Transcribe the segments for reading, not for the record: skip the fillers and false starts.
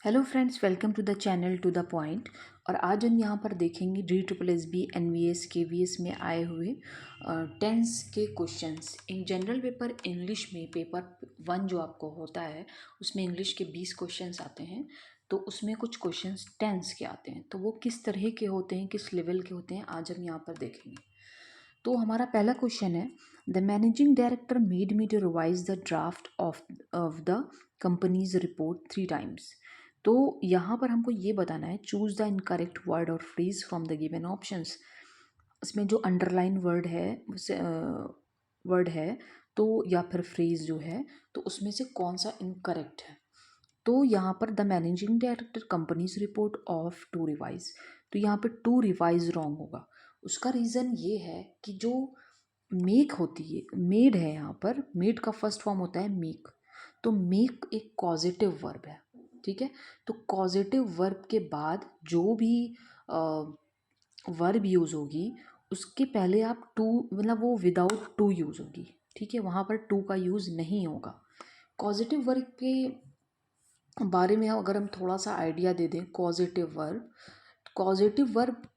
Hello friends, welcome to the channel to the point. और आज हम यहाँ पर देखेंगे DSSB NVS KVS में आए हुए टेंस के questions. In general paper English में पेपर 1 जो आपको होता है उसमें इंग्लिश के 20 क्वेश्चंस आते हैं। तो उसमें कुछ क्वेश्चंस टेंस के आते हैं, तो वो किस तरह के होते हैं, किस लेवल के होते हैं, आज हम यहाँ पर देखेंगे। तो हमारा पहला क्वेश्चन है, the managing director made me to revise the draft of the company's report 3 times। तो यहाँ पर हमको ये बताना है, चूज द इनकरेक्ट वर्ड और phrase from the given options. इसमें जो अंडरलाइन वर्ड है तो या फिर फ्रेज जो है, तो उसमें से कौन सा इनकरेक्ट है। तो यहाँ पर the managing director company's report of to revise, तो यहाँ पर टू रिवाइज रॉन्ग होगा। उसका रीज़न ये है कि जो मेक होती है, मेड है, यहाँ पर मेड का फर्स्ट फॉर्म होता है मेक। तो मेक एक कॉजेटिव वर्ब है, ठीक है। तो कॉजेटिव वर्ब के बाद जो भी वर्ब यूज़ होगी उसके पहले आप टू, मतलब वो विदाउट टू यूज़ होगी, ठीक है। वहाँ पर टू का यूज़ नहीं होगा। कॉजेटिव वर्ब के बारे में अगर हम थोड़ा सा आइडिया दे दें, पॉजिटिव वर्ब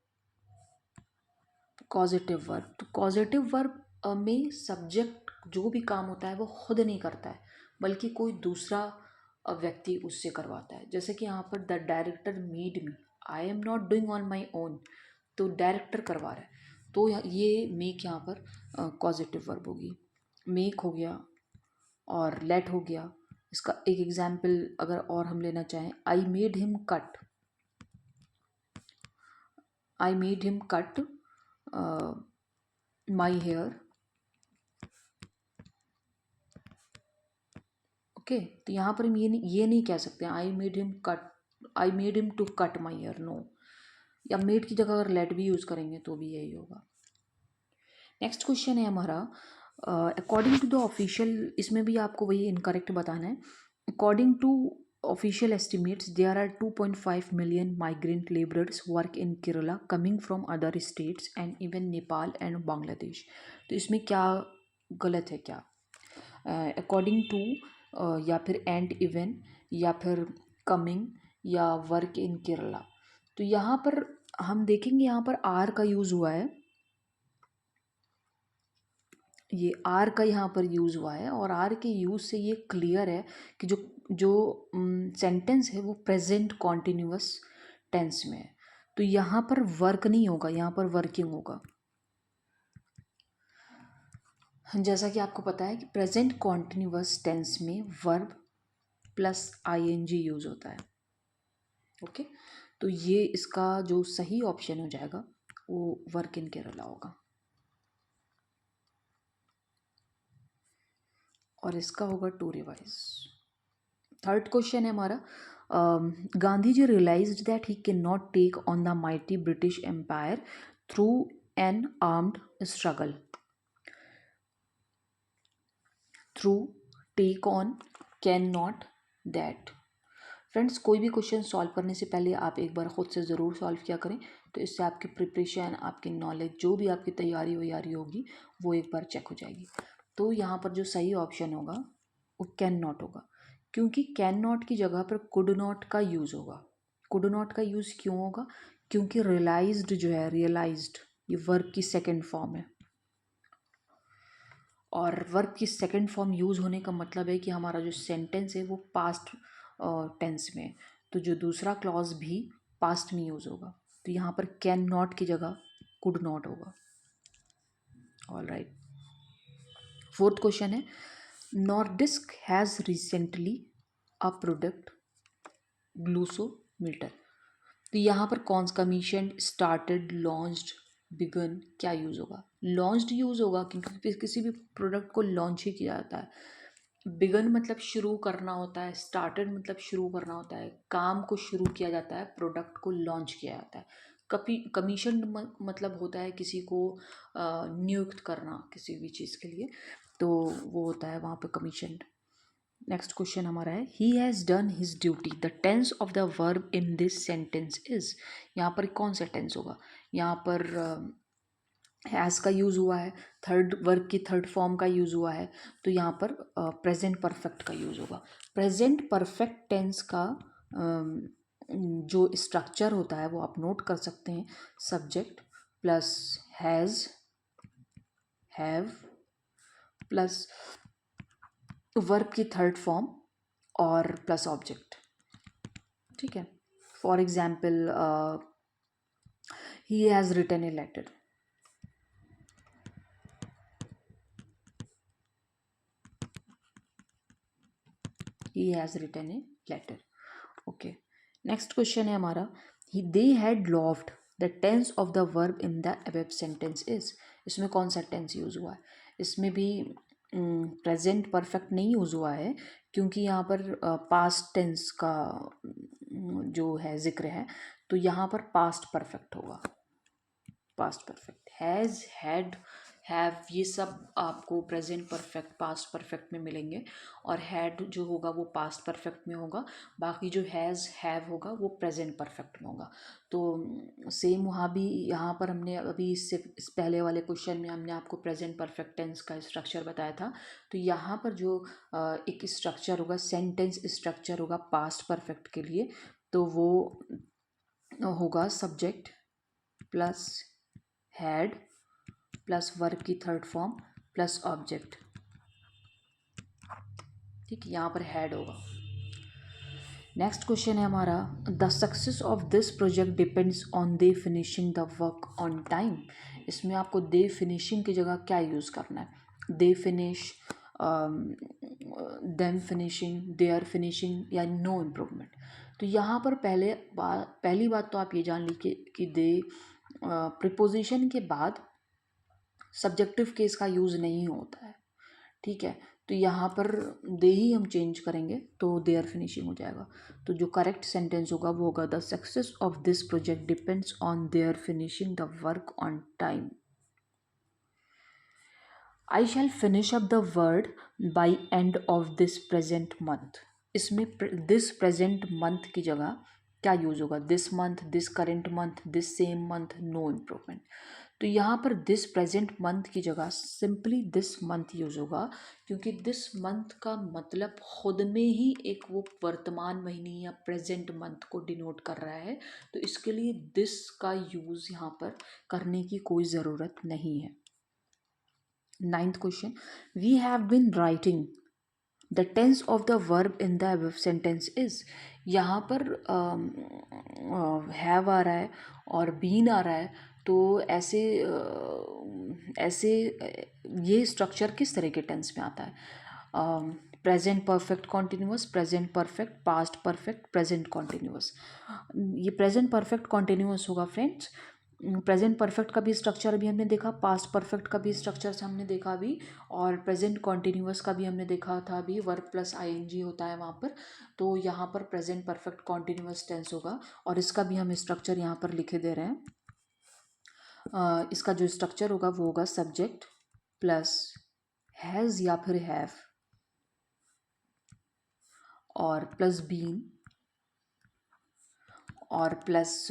में सब्जेक्ट जो भी काम होता है वो खुद नहीं करता है, बल्कि कोई दूसरा व्यक्ति उससे करवाता है। जैसे कि यहाँ पर the director made me, I am not doing on my own, तो डायरेक्टर करवा रहा है। तो ये मेक यहाँ पर पॉजिटिव वर्ब होगी। मेक हो गया और लेट हो गया। इसका एक एग्जाम्पल अगर और हम लेना चाहें, I made him cut my hair. Okay, तो यहाँ पर हम ये नहीं कह सकते I made him to cut my hair, no. या मेड की जगह अगर लेट भी यूज़ करेंगे तो भी यही होगा। नेक्स्ट क्वेश्चन है हमारा, अकॉर्डिंग टू द ऑफिशियल, इसमें भी आपको वही इनकरेक्ट बताना है। According to official estimates, there are 2.5 million migrant laborers work in Kerala coming from other states and even Nepal and Bangladesh। तो इसमें क्या गलत है, क्या अकॉर्डिंग टू या फिर एंड इवन या फिर कमिंग या वर्क इन केरला। तो यहाँ पर हम देखेंगे, यहाँ पर आर का यूज़ हुआ है, ये आर का यहाँ पर यूज़ हुआ है। और आर के यूज़ से ये क्लियर है कि जो जो सेंटेंस है वो प्रेजेंट कॉन्टिन्यूअस टेंस में है। तो यहाँ पर वर्क नहीं होगा, यहाँ पर वर्किंग होगा। जैसा कि आपको पता है कि प्रेजेंट कॉन्टिन्यूअस टेंस में वर्ब प्लस आईएनजी यूज़ होता है। ओके, तो ये इसका जो सही ऑप्शन हो जाएगा वो वर्क इन केरला होगा। और इसका होगा टू रिवाइज। थर्ड क्वेश्चन है हमारा, Gandhi ji realised that he can not take on the mighty British empire through an armed struggle. Through, take on, can not, that. Friends, कोई भी क्वेश्चन सॉल्व करने से पहले आप एक बार ख़ुद से ज़रूर सॉल्व किया करें, तो इससे आपकी प्रिपरेशन, आपकी नॉलेज, जो भी आपकी तैयारी वैयारी होगी वो एक बार चेक हो जाएगी। तो यहाँ पर जो सही ऑप्शन होगा वो कैन नॉट होगा, क्योंकि कैन नॉट की जगह पर कुड नॉट का यूज़ होगा। कुड नॉट का यूज़ क्यों होगा? क्योंकि रियलाइज्ड जो है, रियलाइज्ड ये वर्ब की सेकेंड फॉर्म है, और वर्ब की सेकेंड फॉर्म यूज़ होने का मतलब है कि हमारा जो सेंटेंस है वो पास्ट टेंस में है, तो जो दूसरा क्लॉज भी पास्ट में यूज़ होगा। तो यहाँ पर कैन नॉट की जगह कुड नॉट होगा। All right. फोर्थ क्वेश्चन है, Nordisk has recently a product glucometer. तो यहाँ पर कौन सा कमीशन, स्टार्टेड, लॉन्च्ड, बिगन, क्या यूज़ होगा? लॉन्च्ड यूज़ होगा, क्योंकि किसी भी प्रोडक्ट को लॉन्च ही किया जाता है। बिगन मतलब शुरू करना होता है, स्टार्टेड मतलब शुरू करना होता है, काम को शुरू किया जाता है, प्रोडक्ट को लॉन्च किया जाता है। कमीशन मतलब होता है किसी को नियुक्त करना किसी भी चीज़ के लिए, तो वो होता है वहाँ पे कमीशन। नेक्स्ट क्वेश्चन हमारा है, he has done his duty, the tense of the verb in this sentence is. यहाँ पर कौन सा टेंस होगा? यहाँ पर हैज़ का यूज़ हुआ है, थर्ड वर्ब की थर्ड फॉर्म का यूज़ हुआ है, तो यहाँ पर प्रेजेंट परफेक्ट का यूज़ होगा। प्रेजेंट परफेक्ट टेंस का जो स्ट्रक्चर होता है वो आप नोट कर सकते हैं, subject plus has, have plus verb की थर्ड फॉर्म और प्लस ऑब्जेक्ट। ठीक है, for example he has written a letter, he has written a letter. Okay, next question है हमारा, they had loved, the tense of the verb in the above sentence is। इसमें कौन सा tense use हुआ है? इसमें भी प्रेजेंट परफेक्ट नहीं यूज़ हुआ है, क्योंकि यहाँ पर पास्ट टेंस का जो है जिक्र है, तो यहाँ पर पास्ट परफेक्ट होगा, past perfect. Has, had, have, ये सब आपको प्रेजेंट परफेक्ट, पास्ट परफेक्ट में मिलेंगे, और हैड जो होगा वो पास्ट परफेक्ट में होगा, बाकी जो हैज़, हैव होगा वो प्रेजेंट परफेक्ट में होगा। तो सेम वहाँ भी, यहाँ पर हमने अभी इस पहले वाले क्वेश्चन में हमने आपको प्रेजेंट परफेक्ट टेंस का स्ट्रक्चर बताया था, तो यहाँ पर जो एक स्ट्रक्चर होगा, सेंटेंस स्ट्रक्चर होगा पास्ट परफेक्ट के लिए, तो वो होगा subject plus had plus verb की थर्ड फॉर्म प्लस ऑब्जेक्ट। ठीक है, यहाँ पर हैड होगा। नेक्स्ट क्वेश्चन है हमारा, the success of this project depends on they finishing the work on time. इसमें आपको दे फिनिशिंग की जगह क्या यूज़ करना है? They finish, them finishing, they are finishing, या नो इम्प्रूवमेंट। तो यहाँ पर पहली बात तो आप ये जान लीजिए कि दे प्रिपोजिशन के बाद सब्जेक्टिव केस का यूज़ नहीं होता है। ठीक है, तो यहाँ पर दे ही हम चेंज करेंगे तो दे आर फिनिशिंग हो जाएगा। तो जो करेक्ट सेंटेंस होगा वो होगा, the success of this project depends on their finishing the work on time. I shall finish up the word by end of this present month. इसमें दिस प्रेजेंट मंथ की जगह क्या यूज़ होगा? This month, this current month, this same month, no improvement. तो यहाँ पर this present month की जगह सिंपली दिस मंथ यूज़ होगा, क्योंकि दिस मंथ का मतलब खुद में ही एक वो वर्तमान महीने या प्रेजेंट मंथ को डिनोट कर रहा है, तो इसके लिए दिस का यूज़ यहाँ पर करने की कोई ज़रूरत नहीं है। Ninth question, we have been writing, the tense of the verb in the above sentence is. यहाँ पर हैव आ रहा है और बीन आ रहा है, तो ऐसे ये स्ट्रक्चर किस तरह के टेंस में आता है? Present perfect continuous, present perfect, past perfect, present continuous. ये प्रेजेंट परफेक्ट कॉन्टिन्यूअस होगा फ्रेंड्स। प्रेजेंट परफेक्ट का भी स्ट्रक्चर अभी हमने देखा, पास्ट परफेक्ट का भी स्ट्रक्चर हमने देखा अभी, और प्रेजेंट कॉन्टिन्यूअस का भी हमने देखा था अभी, वर्ब प्लस आईएनजी होता है वहाँ पर। तो यहाँ पर प्रेजेंट परफेक्ट कॉन्टिन्यूअस टेंस होगा, और इसका भी हम स्ट्रक्चर यहाँ पर लिखे दे रहे हैं। इसका जो स्ट्रक्चर होगा वो होगा सब्जेक्ट प्लस हैज़ या फिर हैव और प्लस बीन और प्लस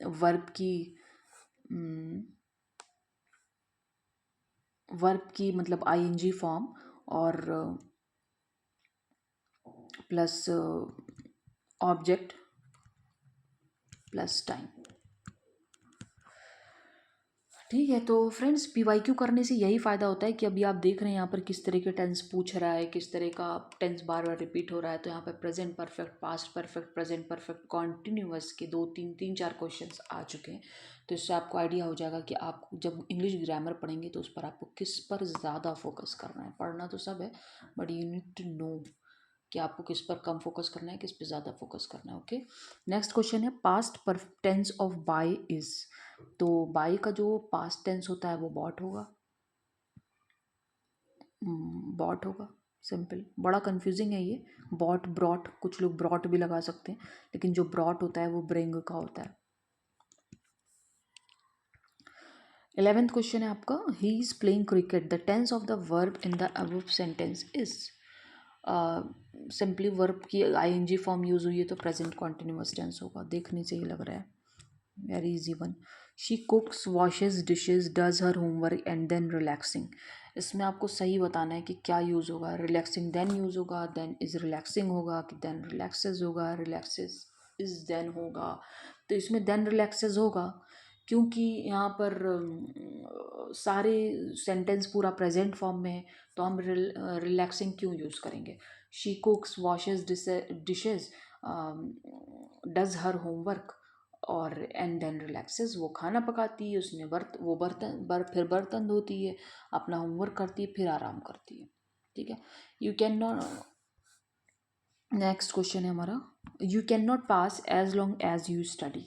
वर्ब की मतलब आईएनजी फॉर्म, और प्लस ऑब्जेक्ट प्लस टाइम। ठीक है, तो फ्रेंड्स पीवाईक्यू करने से यही फ़ायदा होता है कि अभी आप देख रहे हैं यहाँ पर किस तरह के टेंस पूछ रहा है, किस तरह का टेंस बार बार रिपीट हो रहा है। तो यहाँ पर present perfect, past perfect, present perfect, continuous के 2 3 4 क्वेश्चंस आ चुके हैं। तो इससे आपको आइडिया हो जाएगा कि आप जब इंग्लिश ग्रामर पढ़ेंगे तो उस पर आपको किस पर ज़्यादा फोकस करना है। पढ़ना तो सब है, but you need to know कि आपको किस पर कम फोकस करना है, किस पर ज़्यादा फोकस करना है। ओके, नेक्स्ट क्वेश्चन है, past tense of buy is. तो बाय का जो पास्ट टेंस होता है वो बॉट होगा, बॉट होगा, सिंपल। बड़ा कंफ्यूजिंग है ये, बॉट ब्रॉट, कुछ लोग ब्रॉट भी लगा सकते हैं, लेकिन जो ब्रॉट होता है वो ब्रिंग का होता है। 11th क्वेश्चन है आपका, he is playing cricket, the tense of the verb in the above sentence is. Simply verb की आईएनजी फॉर्म यूज हुई है तो प्रेजेंट कॉन्टिन्यूअस टेंस होगा, देखने से ही लग रहा है। Very easy one. She cooks, washes dishes, does her homework and then relaxing. इसमें आपको सही बताना है कि क्या यूज़ होगा, रिलैक्सिंग देन यूज़ होगा, देन इज़ रिलैक्सिंग होगा, कि देन रिलैक्सेस होगा, रिलैक्सेस इज़ देन होगा। तो इसमें देन रिलैक्सेस होगा क्योंकि यहाँ पर सारे सेंटेंस पूरा प्रेजेंट फॉर्म में है, तो हम रिलैक्सिंग क्यों यूज़ करेंगे। She cooks, washes dishes, does her homework, और एंड देन रिलैक्सेस, वो खाना पकाती है, उसने फिर बर्तन धोती है, अपना होमवर्क करती है, फिर आराम करती है। ठीक है। You can not, next question है हमारा, you can not pass as long as you study.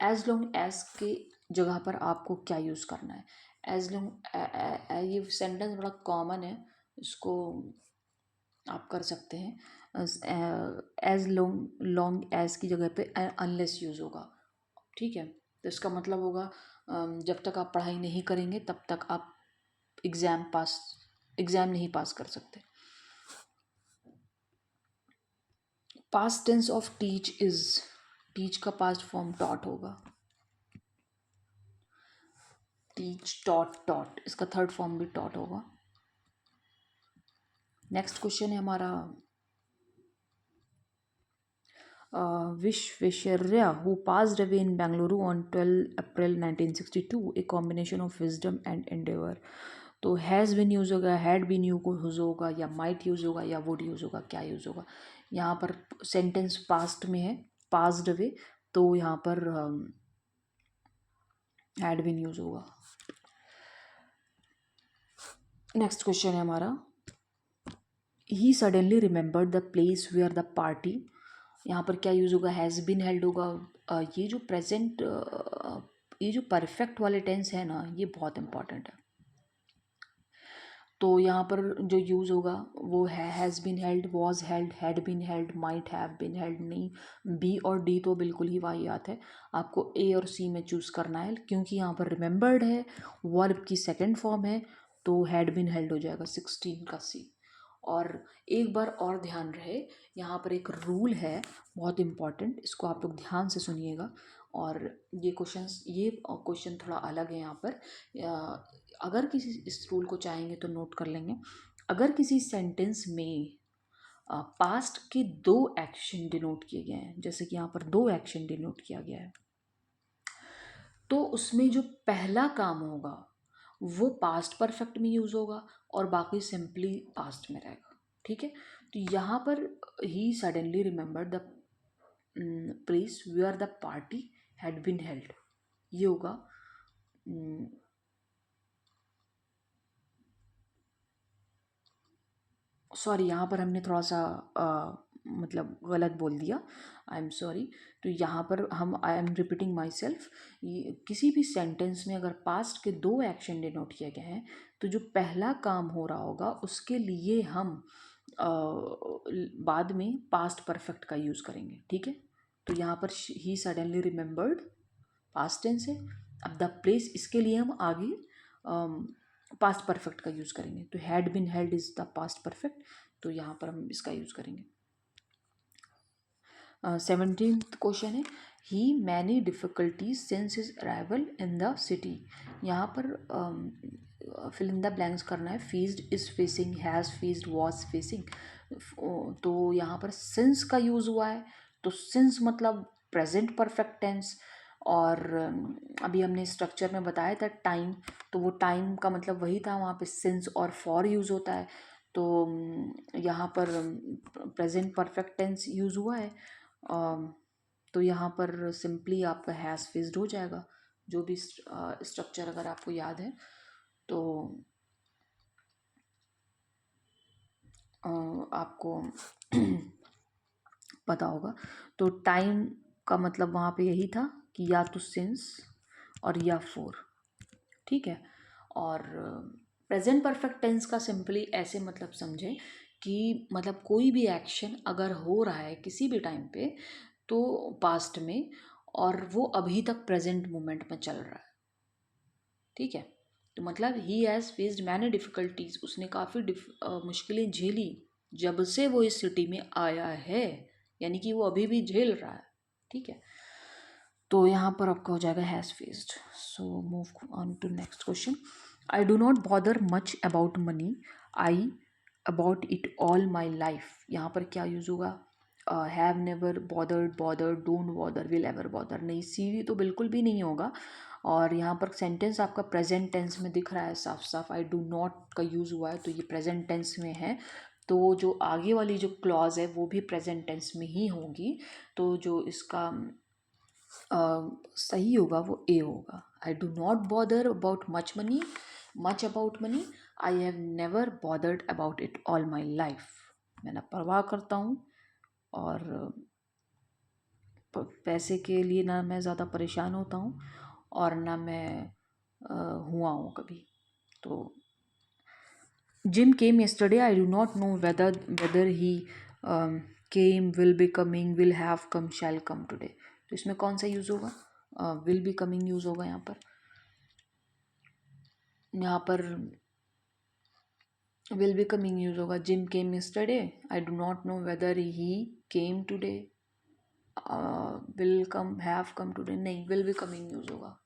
As long as के जगह पर आपको क्या यूज़ करना है। एज लॉन्ग, ये सेंटेंस बड़ा कॉमन है, इसको आप कर सकते हैं। एज लॉन्ग एज की जगह पे अनलेस यूज़ होगा। ठीक है। तो इसका मतलब होगा जब तक आप पढ़ाई नहीं करेंगे तब तक आप एग्ज़ाम नहीं पास कर सकते। Past tense of teach is, teach का पास्ट फॉर्म टॉट होगा। टीच, टॉट, इसका थर्ड फॉर्म भी टॉट होगा। नेक्स्ट क्वेश्चन है हमारा, Visvesvaraya who passed away in Bengaluru on 12 April 1962, a combination of wisdom and endeavor। तो हैज़ बिन यूज़ होगा, had been use होगा, या माइट यूज़ होगा, या वुड यूज़ होगा, क्या यूज़ होगा। यहाँ पर सेंटेंस पास्ट में है, पास्ड अवे, तो यहाँ पर हैड बिन यूज़ होगा। नेक्स्ट क्वेश्चन है हमारा, he suddenly remembered the place where the party. यहाँ पर क्या यूज़ होगा, हैज़ बीन हेल्ड होगा। ये जो प्रेजेंट, ये जो परफेक्ट वाले टेंस है ना, ये बहुत इंपॉर्टेंट है। तो यहाँ पर जो यूज़ होगा वो है has been held, was held, had been held, might have been held. नहीं, बी और डी तो बिल्कुल ही वाहियात है, आपको ए और सी में चूज़ करना है, क्योंकि यहाँ पर रिमेंबर्ड है, वर्ब की सेकेंड फॉर्म है, तो हैड बीन हेल्ड हो जाएगा 16 का सी। और एक बार और ध्यान रहे, यहाँ पर एक रूल है बहुत इम्पॉर्टेंट, इसको आप लोग ध्यान से सुनिएगा। और ये क्वेश्चन थोड़ा अलग है यहाँ पर। अगर किसी इस रूल को चाहेंगे तो नोट कर लेंगे। अगर किसी सेंटेंस में पास्ट के दो एक्शन डिनोट किए गए हैं, जैसे कि यहाँ पर दो एक्शन डिनोट किया गया है, तो उसमें जो पहला काम होगा वो पास्ट परफेक्ट में यूज़ होगा और बाकी सिंपली पास्ट में रहेगा। ठीक है। तो यहाँ पर he suddenly remember the place where the party had been held, ये होगा सॉरी, यहाँ पर हमने थोड़ा सा मतलब गलत बोल दिया, आई एम सॉरी। तो यहाँ पर आई एम रिपीटिंग माई सेल्फ, किसी भी सेंटेंस में अगर पास्ट के दो एक्शन डिनोट किए गए हैं, तो जो पहला काम हो रहा होगा उसके लिए हम बाद में पास्ट परफेक्ट का यूज़ करेंगे। ठीक है। तो यहाँ पर he suddenly remembered past tense है, अब द प्लेस, इसके लिए हम आगे पास्ट परफेक्ट का यूज़ करेंगे। तो had been held is the past perfect, तो यहाँ पर हम इसका यूज़ करेंगे। 17th क्वेश्चन है, he many difficulties since his arrival in the city. यहाँ पर फिल इन द ब्लैंक्स करना है, faced, is facing, has faced, was facing. तो यहाँ पर सिंस का यूज़ हुआ है, तो सिंस मतलब प्रेजेंट परफेक्ट टेंस। और अभी हमने स्ट्रक्चर में बताया था टाइम, तो वो टाइम का मतलब वही था, वहाँ पे सिंस और फॉर यूज़ होता है। तो यहाँ पर प्रेजेंट परफेक्ट टेंस यूज़ हुआ है, तो यहाँ पर सिंपली आपका हैज़ फेस्ड हो जाएगा। जो भी स्ट्रक्चर अगर आपको याद है तो आपको पता होगा। तो टाइम का मतलब वहाँ पे यही था कि या तो सिंस और या फोर। ठीक है। और प्रेजेंट परफेक्ट टेंस का सिंपली ऐसे मतलब समझें कि मतलब कोई भी एक्शन अगर हो रहा है किसी भी टाइम पे, तो पास्ट में, और वो अभी तक प्रेजेंट मोमेंट में चल रहा है। ठीक है। तो मतलब he has faced many difficulties, उसने काफ़ी मुश्किलें झेली जब से वो इस सिटी में आया है, यानी कि वो अभी भी झेल रहा है। ठीक है। तो यहाँ पर आपका हो जाएगा has faced. So move on to next question. I do not bother much about money, I about it all my life. यहाँ पर क्या यूज़ होगा? Have never bothered, bother, don't bother, will ever bother. नहीं, C तो बिल्कुल भी नहीं होगा। और यहाँ पर सेंटेंस आपका प्रेजेंट टेंस में दिख रहा है साफ साफ, आई डू नॉट का यूज़ हुआ है तो ये प्रेजेंट टेंस में है। तो जो आगे वाली जो क्लॉज है वो भी प्रेजेंट टेंस में ही होगी। तो जो इसका सही होगा वो ए होगा। आई do not bother about much about money, I have never bothered about it all my life. मैं ना परवाह करता हूँ और पैसे के लिए ना मैं ज़्यादा परेशान होता हूँ और ना मैं हुआ हूँ कभी। तो gym came yesterday, I do not know whether he came, will be coming, will have come, shall come today। तो इसमें कौन सा यूज़ होगा? विल बी कमिंग यूज़ होगा यहाँ पर। यहाँ पर विल बी कमिंग यूज़ होगा। Gym came yesterday, I do not know whether he came today, will come, have come today. नहीं, विल बी कमिंग यूज़ होगा।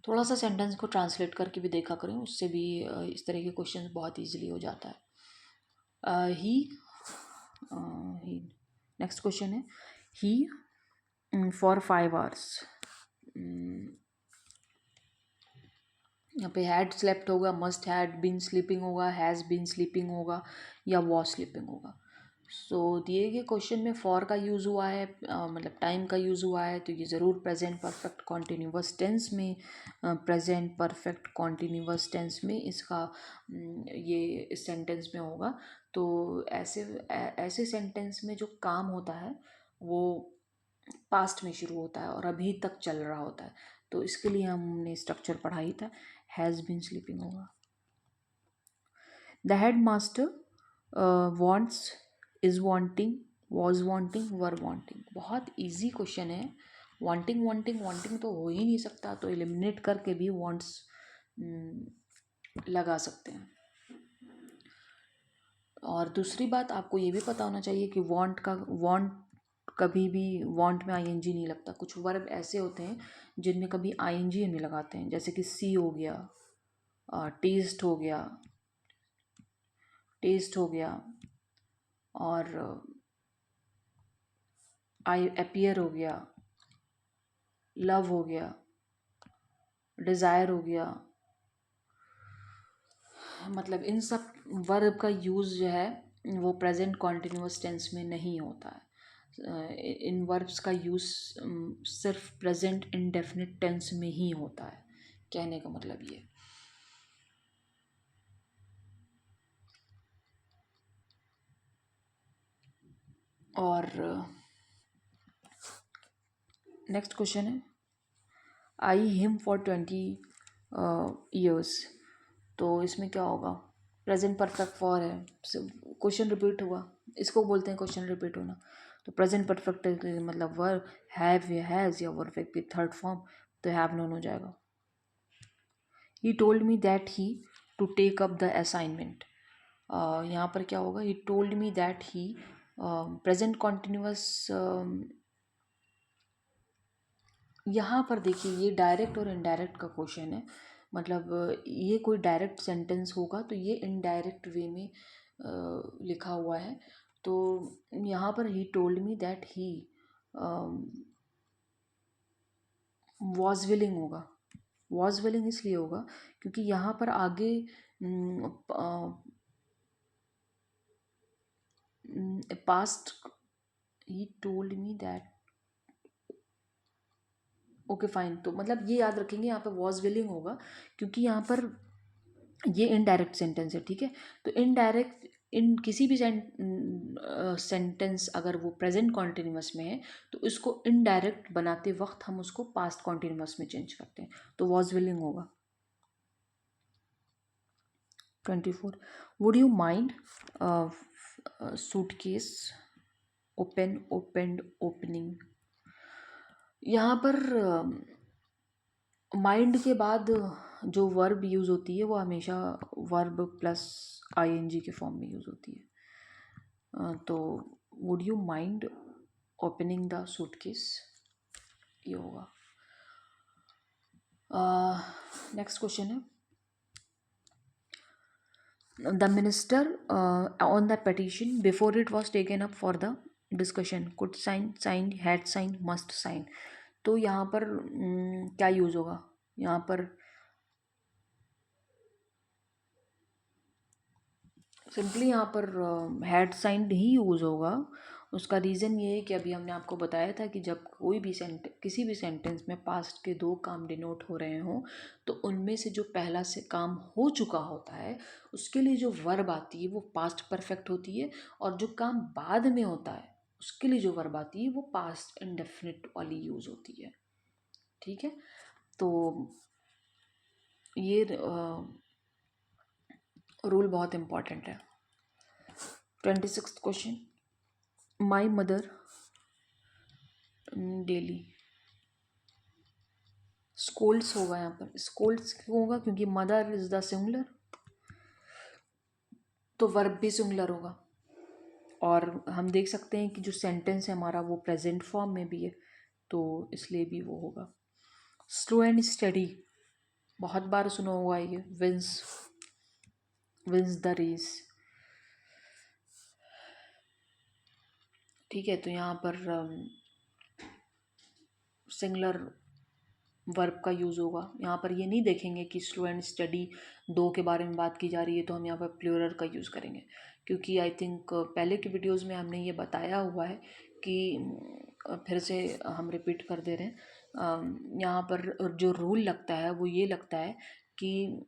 थोड़ा सा सेंटेंस को ट्रांसलेट करके भी देखा करें, उससे भी इस तरह के क्वेश्चन बहुत इजीली हो जाता है। ही नेक्स्ट क्वेश्चन है, ही फॉर 5 hours। यहाँ पे हैड स्लेप्ट होगा, मस्ट हैड बीन स्लीपिंग होगा, हैज़ बीन स्लीपिंग होगा या वॉज स्लीपिंग होगा। सो दिए गए क्वेश्चन में फॉर का यूज़ हुआ है, मतलब टाइम का यूज़ हुआ है, तो ये ज़रूर प्रेजेंट परफेक्ट कॉन्टिन्यूअस टेंस में, प्रेजेंट परफेक्ट कॉन्टिन्यूअस टेंस में इसका ये इस सेंटेंस में होगा। तो ऐसे सेंटेंस में जो काम होता है वो पास्ट में शुरू होता है और अभी तक चल रहा होता है। तो इसके लिए हमने स्ट्रक्चर पढ़ा ही था, हैज़ बीन स्लीपिंग होगा। The head master wants, is wanting, was wanting, were wanting. बहुत इजी क्वेश्चन है। वांटिंग वांटिंग वांटिंग तो हो ही नहीं सकता, तो एलिमिनेट करके भी वांट्स लगा सकते हैं। और दूसरी बात आपको ये भी पता होना चाहिए कि वांट कभी भी वांट में आईएनजी नहीं लगता। कुछ वर्ब ऐसे होते हैं जिनमें कभी आईएनजी नहीं लगाते हैं, जैसे कि सी हो गया, टेस्ट हो गया, टेस्ट हो गया, और आई अपीयर हो गया, लव हो गया, डिज़ायर हो गया। मतलब इन सब वर्ब का यूज़ जो है वो प्रेजेंट कॉन्टिन्यूअस टेंस में नहीं होता है। इन वर्ब्स का यूज़ सिर्फ प्रेजेंट इंडेफिनिट टेंस में ही होता है। कहने का मतलब ये। और नेक्स्ट क्वेश्चन है, आई हिम फॉर 20 years। तो इसमें क्या होगा? प्रेजेंट परफेक्ट फॉर है, क्वेश्चन रिपीट हुआ, इसको बोलते हैं क्वेश्चन रिपीट होना। तो प्रेजेंट परफेक्ट मतलब वर्ब हैव या हैज़ या वर्ब विद थर्ड फॉर्म, तो हैव नॉन हो जाएगा। He told me that he to take up the assignment. यहाँ पर क्या होगा? He told me that he, present continuous. यहाँ पर देखिए, ये डायरेक्ट और इनडायरेक्ट का क्वेश्चन है। मतलब ये कोई डायरेक्ट सेंटेंस होगा तो ये इनडायरेक्ट वे में लिखा हुआ है। तो यहाँ पर ही told me that he was willing होगा। वॉज विलिंग इसलिए होगा क्योंकि यहाँ पर आगे past, he told me that, okay fine. तो मतलब ये याद रखेंगे, यहाँ पर वॉज विलिंग होगा क्योंकि यहाँ पर ये इनडायरेक्ट सेंटेंस है, ठीक है। तो इनडायरेक्ट इन किसी भी सेंटेंस अगर वो प्रेजेंट कॉन्टिन्यूअस में है तो इसको इनडायरेक्ट बनाते वक्त हम उसको पास्ट कॉन्टिन्यूअस में चेंज करते हैं, तो वॉज विलिंग होगा। 24, would you mind suitcase open, opened, opening. यहाँ पर माइंड के बाद जो वर्ब यूज़ होती है वो हमेशा वर्ब प्लस आईएनजी के फॉर्म में यूज़ होती है। तो would you mind opening the suitcase, ये होगा। नेक्स्ट क्वेश्चन है, the minister on the petition before it was taken up for the discussion could sign, sign, had sign, must sign. तो यहाँ पर क्या यूज़ होगा यहाँ पर? सिंपली यहाँ पर हैड साइंड ही यूज़ होगा। उसका रीज़न ये है कि अभी हमने आपको बताया था कि जब कोई भी किसी भी सेंटेंस में पास्ट के दो काम डिनोट हो रहे हों तो उनमें से जो पहला से काम हो चुका होता है उसके लिए जो वर्ब आती है वो पास्ट परफेक्ट होती है, और जो काम बाद में होता है उसके लिए जो वर्ब आती है वो पास्ट इंडेफिनिट वाली यूज़ होती है। ठीक है, तो ये रूल बहुत इम्पॉर्टेंट है। 26th question, my mother daily Scholz होगा। यहाँ पर स्कोल्ड्स क्यों होगा? क्योंकि मदर इज द सिंगुलर, तो वर्ब भी सिंगुलर होगा। और हम देख सकते हैं कि जो सेंटेंस है हमारा वो प्रेजेंट फॉर्म में भी है, तो इसलिए भी वो होगा। स्लो एंड स्टडी बहुत बार सुना हुआ है, ये विंस विंस द रेस। ठीक है, तो यहाँ पर सिंगुलर वर्ब का यूज़ होगा। यहाँ पर ये नहीं देखेंगे कि स्लो एंड स्टडी दो के बारे में बात की जा रही है तो हम यहाँ पर प्लूरल का यूज़ करेंगे, क्योंकि आई थिंक पहले के वीडियोज़ में हमने ये बताया हुआ है कि फिर से हम रिपीट कर दे रहे हैं। यहाँ पर जो रूल लगता है वो ये लगता है कि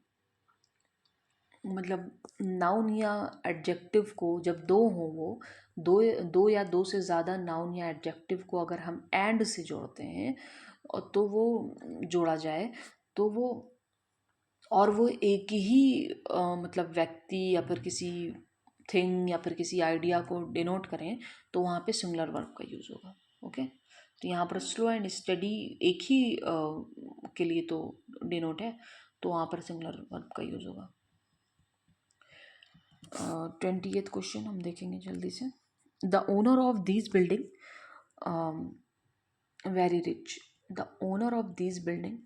मतलब नाउन या एडजेक्टिव को जब दो हों, वो दो दो या दो से ज़्यादा नाउन या एडजेक्टिव को अगर हम एंड से जोड़ते हैं और तो वो जोड़ा जाए तो वो, और वो एक ही मतलब व्यक्ति या फिर किसी थिंग या फिर किसी आइडिया को डिनोट करें तो वहाँ पे सिंगुलर वर्ब का यूज़ होगा। ओके, तो यहाँ पर स्लो एंड स्टडी एक ही के लिए तो डिनोट है, तो वहाँ पर सिंगुलर वर्ब का यूज़ होगा। 28th क्वेश्चन हम देखेंगे जल्दी से। The owner of this building very rich. The owner of this building,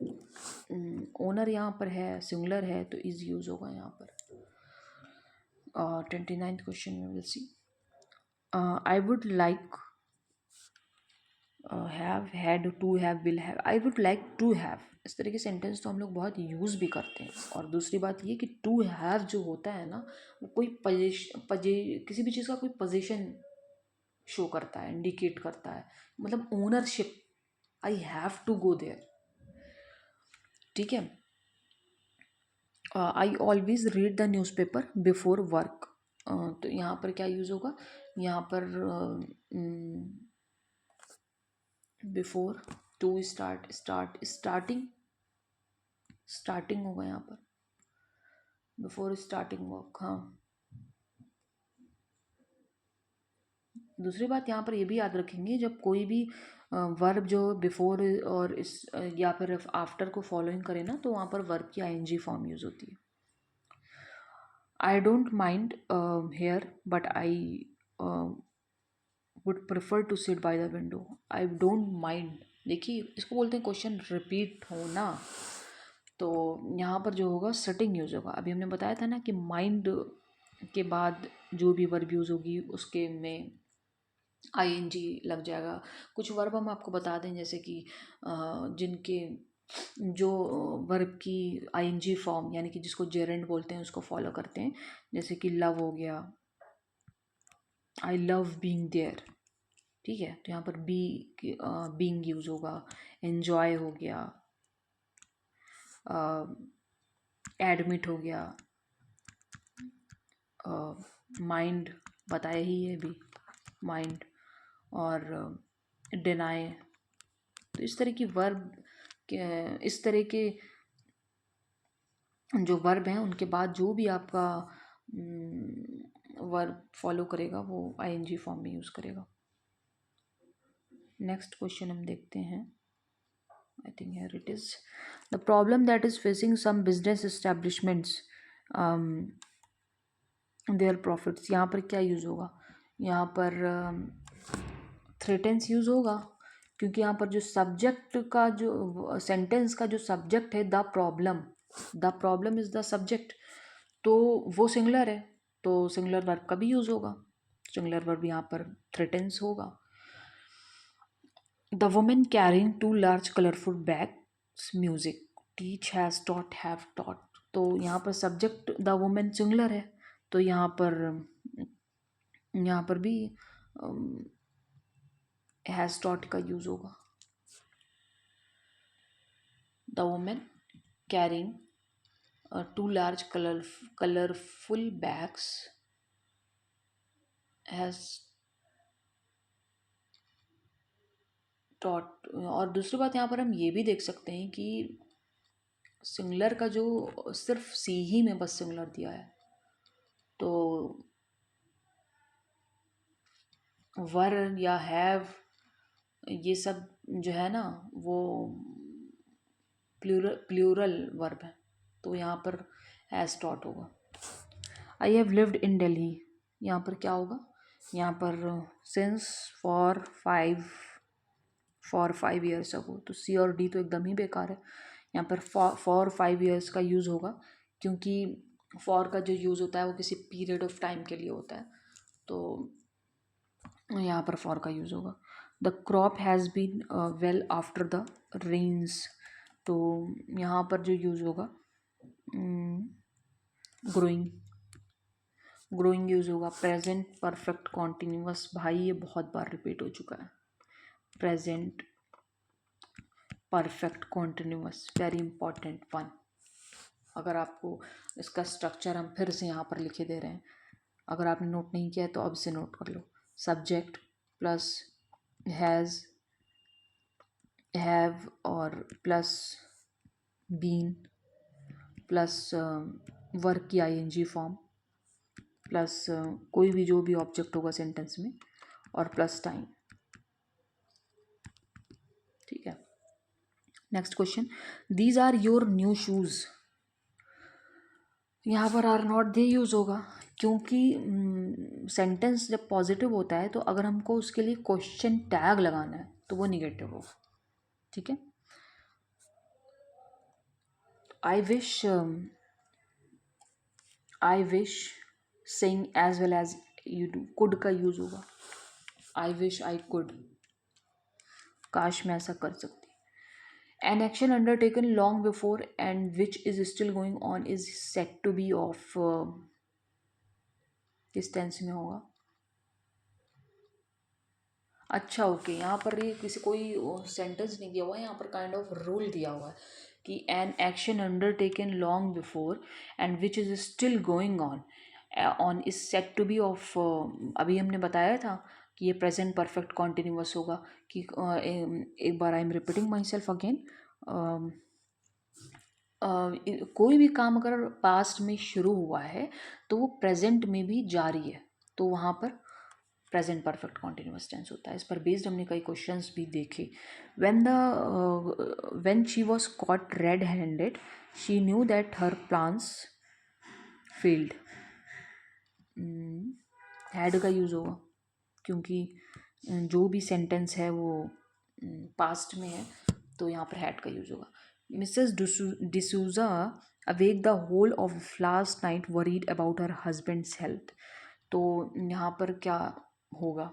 owner यहाँ पर है, सिंगुलर है, तो इज यूज होगा यहाँ पर। 29th क्वेश्चन में will see I would like have, had, to have, will have. I would like to have, इस तरह के सेंटेंस तो हम लोग बहुत यूज़ भी करते हैं। और दूसरी बात ये कि टू हैव जो होता है ना वो कोई किसी भी चीज़ का कोई पोजीशन शो करता है, इंडिकेट करता है, मतलब ownership. I have to go there. ठीक है, I always read the newspaper before work. तो यहाँ पर क्या यूज़ होगा? यहाँ पर बिफोर, टू स्टार्टिंग होगा यहाँ पर, बिफोर स्टार्टिंग वर्क। हाँ, दूसरी बात यहाँ पर ये भी याद रखेंगे, जब कोई भी वर्ब जो बिफोर और इस या फिर आफ्टर को फॉलोइंग करे ना तो वहाँ पर वर्ब की आईएनजी फॉर्म यूज़ होती है। I don't mind here but I would prefer to sit by the window. I don't mind, देखिए इसको बोलते हैं क्वेश्चन रिपीट होना। तो यहाँ पर जो होगा सिटिंग यूज़ होगा। अभी हमने बताया था ना कि माइंड के बाद जो भी वर्ब यूज़ होगी उसके में आईएनजी लग जाएगा। कुछ वर्ब हम आपको बता दें, जैसे कि जिनके जो वर्ब की आईएनजी फॉर्म यानी कि जिसको जेरेंड बोलते हैं उसको फॉलो करते हैं, जैसे कि लव हो गया, आई लव बीइंग देयर। ठीक है, तो यहाँ पर बीइंग यूज होगा। एन्जॉय हो गया, एडमिट हो गया, माइंड बताया ही है भी, माइंड, और डिनाई। तो इस तरह की वर्ब इस तरह के जो वर्ब हैं उनके बाद जो भी आपका वर्ब फॉलो करेगा वो आईएनजी फॉर्म में यूज़ करेगा। नेक्स्ट क्वेश्चन हम देखते हैं। I think here it is. The problem that is facing some business establishments, their profits। यहाँ पर क्या यूज़ होगा? यहाँ पर थ्रेटेंस यूज़ होगा, क्योंकि यहाँ पर जो सब्जेक्ट का जो सेंटेंस का जो सब्जेक्ट है the problem is the subject, तो वो सिंगुलर है, तो सिंगुलर वर्ब का भी यूज़ होगा। सिंगुलर वर्ब यहाँ पर थ्रेटन्स होगा। The women carrying two large colourful bags music teach has taught have taught. तो यहाँ पर सब्जेक्ट द वुमेन सिंगुलर है, तो यहाँ पर भी हैज़ टॉट का यूज़ होगा। The women carrying two large colourful bags has taught. और दूसरी बात यहाँ पर हम ये भी देख सकते हैं कि सिंगुलर का जो सिर्फ सी ही में बस सिंगुलर दिया है, तो वर या हैव ये सब जो है ना वो प्लूरल वर्ब है, तो यहाँ पर हैज़ टॉट होगा। I have lived in Delhi, यहाँ पर क्या होगा, यहाँ पर सिंस फॉर 5 ईयर्स अगो, तो सी और डी तो एकदम ही बेकार है। यहाँ पर फॉर 5 ईयर्स का यूज़ होगा, क्योंकि फॉर का जो यूज़ होता है वो किसी पीरियड ऑफ टाइम के लिए होता है, तो यहाँ पर फॉर का यूज़ होगा। The crop has been well after the rains, तो यहाँ पर जो यूज़ होगा ग्रोइंग यूज़ होगा। प्रेजेंट परफेक्ट कॉन्टिन्यूअस, भाई ये बहुत बार रिपीट हो चुका है। Present perfect continuous, very important one. अगर आपको इसका स्ट्रक्चर हम फिर से यहाँ पर लिखे दे रहे हैं, अगर आपने नोट नहीं किया है तो अब से नोट कर लो। सब्जेक्ट प्लस हैज़ हैव और प्लस बीन प्लस वर्क की आईएनजी फॉर्म प्लस कोई भी जो भी ऑब्जेक्ट होगा सेंटेंस में और प्लस टाइम। ठीक है, next question, these are your new shoes. यहाँ पर आर नॉट दे यूज़ होगा, क्योंकि सेंटेंस जब पॉजिटिव होता है तो अगर हमको उसके लिए क्वेश्चन टैग लगाना है तो वो निगेटिव होगा। ठीक है, I wish saying as well as you do, could का यूज़ होगा। आई विश आई कुड, काश मैं ऐसा कर सकती। An action undertaken long before and which is still going on is set to be of, किस टेंस में होगा। अच्छा ओके, यहाँ पर ये किसी कोई सेंटेंस नहीं दिया हुआ है, यहाँ पर काइंड ऑफ रूल दिया हुआ है कि an action undertaken long before and which is still going on is set to be of, अभी हमने बताया था कि ये प्रेजेंट परफेक्ट कॉन्टिन्यूअस होगा कि एक बार I am repeating myself again, कोई भी काम अगर पास्ट में शुरू हुआ है तो वो प्रेजेंट में भी जारी है, तो वहाँ पर प्रेजेंट परफेक्ट कॉन्टिन्यूअस टेंस होता है। इस पर बेस्ड हमने कई क्वेश्चंस भी देखे। When she was caught red handed she knew that her plans failed, had का यूज़ होगा, क्योंकि जो भी सेंटेंस है वो पास्ट में है, तो यहाँ पर हैड का यूज़ होगा। Mrs D'Souza awake the whole of last night worried about her husband's health, तो यहाँ पर क्या होगा,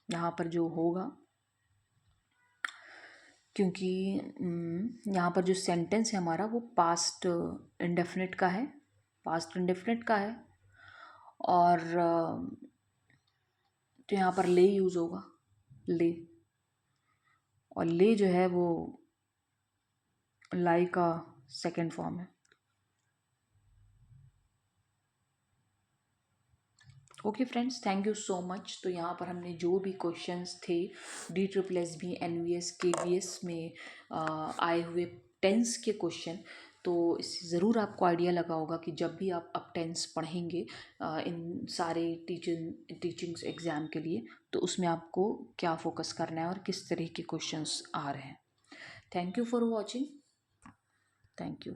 यहाँ पर जो होगा, क्योंकि यहाँ पर जो सेंटेंस है हमारा वो पास्ट इंडेफिनिट का है, और तो यहाँ पर ले यूज़ होगा, ले, और ले जो है वो लाई का सेकेंड फॉर्म है। Okay friends, thank you so much. तो यहाँ पर हमने जो भी क्वेश्चंस थे DSSB NVS KVS में आए हुए टेंस के क्वेश्चन, तो इससे ज़रूर आपको आइडिया लगा होगा कि जब भी आप अब टेंस पढ़ेंगे इन सारे टीचिंग्स एग्ज़ाम के लिए, तो उसमें आपको क्या फोकस करना है और किस तरह के क्वेश्चंस आ रहे हैं। Thank you for watching, thank you.